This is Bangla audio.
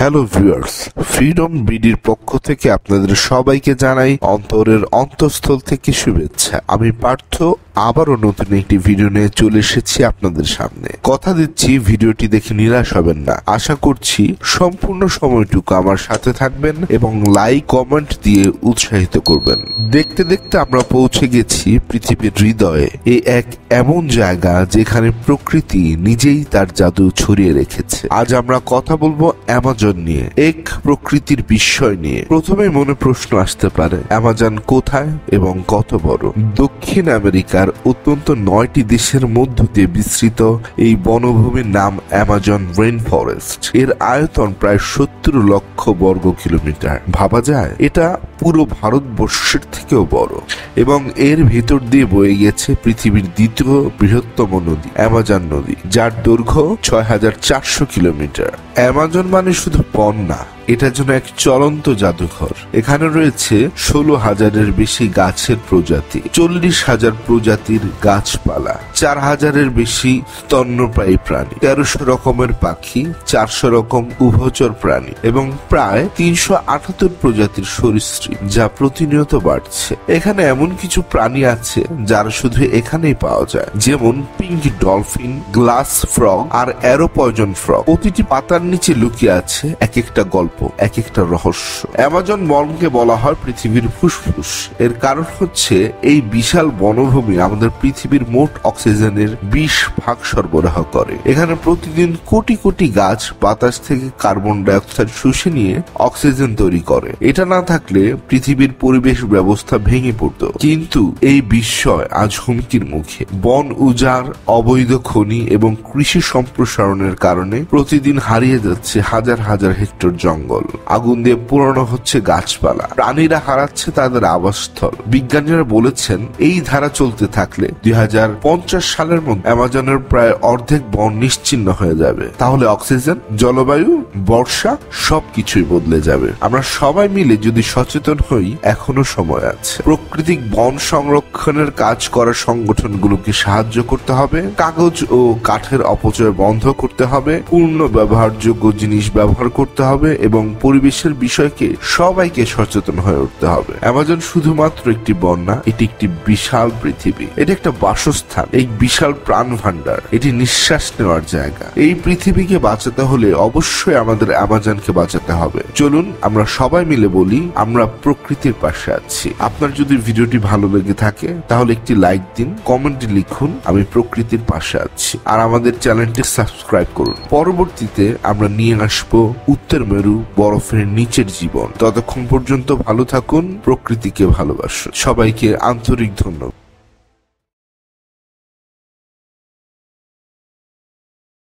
হ্যালো ভিউয়ার্স, ফ্রিডম বিডির পক্ষ থেকে আপনাদের সবাইকে জানাই অন্তরের অন্তঃস্থল থেকে শুভেচ্ছা। আমি পার্থ আবারও নতুন একটি ভিডিও নিয়ে চলে এসেছি আপনাদের সামনে। কথা দিচ্ছি ভিডিওটি দেখে নিরাশ হবেন না। আশা করছি সম্পূর্ণ সময়টুকু আমার সাথে থাকবেন এবং লাইক কমেন্ট দিয়ে উৎসাহিত করবেন। দেখতে দেখতে আমরা পৌঁছে গেছি পৃথিবীর হৃদয়ে, এই এক এমন জায়গা যেখানে প্রকৃতি নিজেই তার জাদু ছড়িয়ে রেখেছে। আজ আমরা কথা বলবো অ্যামাজন নিয়ে, এক প্রকৃতির বিস্ময় নিয়ে। প্রথমে মনে প্রশ্ন আসতে পারে, অ্যামাজন কোথায় এবং কত বড়? দক্ষিণ আমেরিকার অত্যন্ত 9টি দেশের মধ্য দিয়ে বিস্তৃত এই বনভূমির নাম অ্যামাজন রেইন ফরেস্ট। এর আয়তন প্রায় 70 লক্ষ বর্গ কিলোমিটার। ভাবা যায় এটা পুরো ভারতবর্ষের থেকেও বড়, এবং এর ভেতর দিয়ে বয়ে গেছে পৃথিবীর দ্বিতীয় বৃহত্তম নদী অ্যামাজন নদী, যার দৈর্ঘ্য 6400 কিলোমিটার। অ্যামাজন মানে শুধু বন না, এটা যেন এক চলন্ত জাদুঘর। এখানে রয়েছে 16,000-এর বেশি গাছের প্রজাতি, 40,000 প্রজাতির গাছপালা, 4,000-এর বেশি স্তন্যপায়ী প্রাণী, 1300 রকমের পাখি, 400 রকম উভচর প্রাণী এবং প্রায় 378 প্রজাতির সরীসৃপ, যা প্রতিনিয়ত বাড়ছে। এখানে এমন কিছু প্রাণী আছে যারা শুধু এখানেই পাওয়া যায়, যেমন পিঙ্ক ডলফিন, গ্লাস ফ্রগ আর অ্যারো পয়জন ফ্রগ। প্রতিটি পাতার নিচে লুকিয়ে আছে এক একটা গল্প, এক একটা রহস্য। অ্যামাজন বনকে বলা হয় পৃথিবীর ফুসফুস। এর কারণ হচ্ছে এই বিশাল বনভূমি আমাদের পৃথিবীর মোট অক্সিজেনের 20% সরবরাহ করে। এখানে প্রতিদিন কোটি কোটি গাছ বাতাস থেকে কার্বন ডাইঅক্সাইড শুষে নিয়ে অক্সিজেন তৈরি করে। এটা না থাকলে পৃথিবীর পরিবেশ ব্যবস্থা ভেঙে পড়ত। কিন্তু এই বিস্ময় আজ হুমকির মুখে। বন উজাড়, অবৈধ খনি এবং কৃষি সম্প্রসারণের কারণে প্রতিদিন হারিয়ে যাচ্ছে হাজার হাজার হেক্টর জঙ্গল। আগুন দিয়ে পুরানো হচ্ছে গাছপালা, প্রাণীরা হারাচ্ছে তাদের আবাসস্থল। বিজ্ঞানীরা বলেছেন এই ধারা চলতে থাকলে 2050 সালের মধ্যে অ্যামাজনের প্রায় অর্ধেক বন নিশ্চিহ্ন হয়ে যাবে। তাহলে অক্সিজেন, জলবায়ু, বর্ষা সবকিছুই বদলে যাবে। আমরা সবাই মিলে যদি সচেতন হই, এখনো সময় আছে। প্রাকৃতিক বন সংরক্ষণের কাজ করা সংগঠনগুলোকে সাহায্য করতে হবে, কাগজ ও কাঠের অপচয় বন্ধ করতে হবে, পূর্ণ ব্যবহারযোগ্য জিনিস ব্যবহার করতে হবে এবং পরিবেশের বিষয়কে সবাইকে সচেতন হয়ে উঠতে হবে। অ্যামাজন শুধুমাত্র একটি বন না, এটি একটি বিশাল পৃথিবী। এটি একটা বাসস্থান, এক বিশাল প্রাণ ভান্ডার, এটি নিঃশ্বাস নেওয়ার জায়গা। এই পৃথিবীকে বাঁচাতে হলে অবশ্যই আমাদের অ্যামাজনকে বাঁচাতে হবে। চলুন আমরা সবাই মিলে বলি, আমরা প্রকৃতির পাশে আছি। আপনার যদি ভিডিওটি ভালো লেগে থাকে তাহলে একটি লাইক দিন, কমেন্টে লিখুন আমি প্রকৃতির পাশে আছি, আর আমাদের চ্যানেলটি সাবস্ক্রাইব করুন। পরবর্তীতে আমরা নিয়ে আসবো উত্তর মেরু বরফের নিচের জীবন। ততক্ষণ পর্যন্ত ভালো থাকুন, প্রকৃতিকে ভালোবাসুন। সবাইকে আন্তরিক ধন্যবাদ।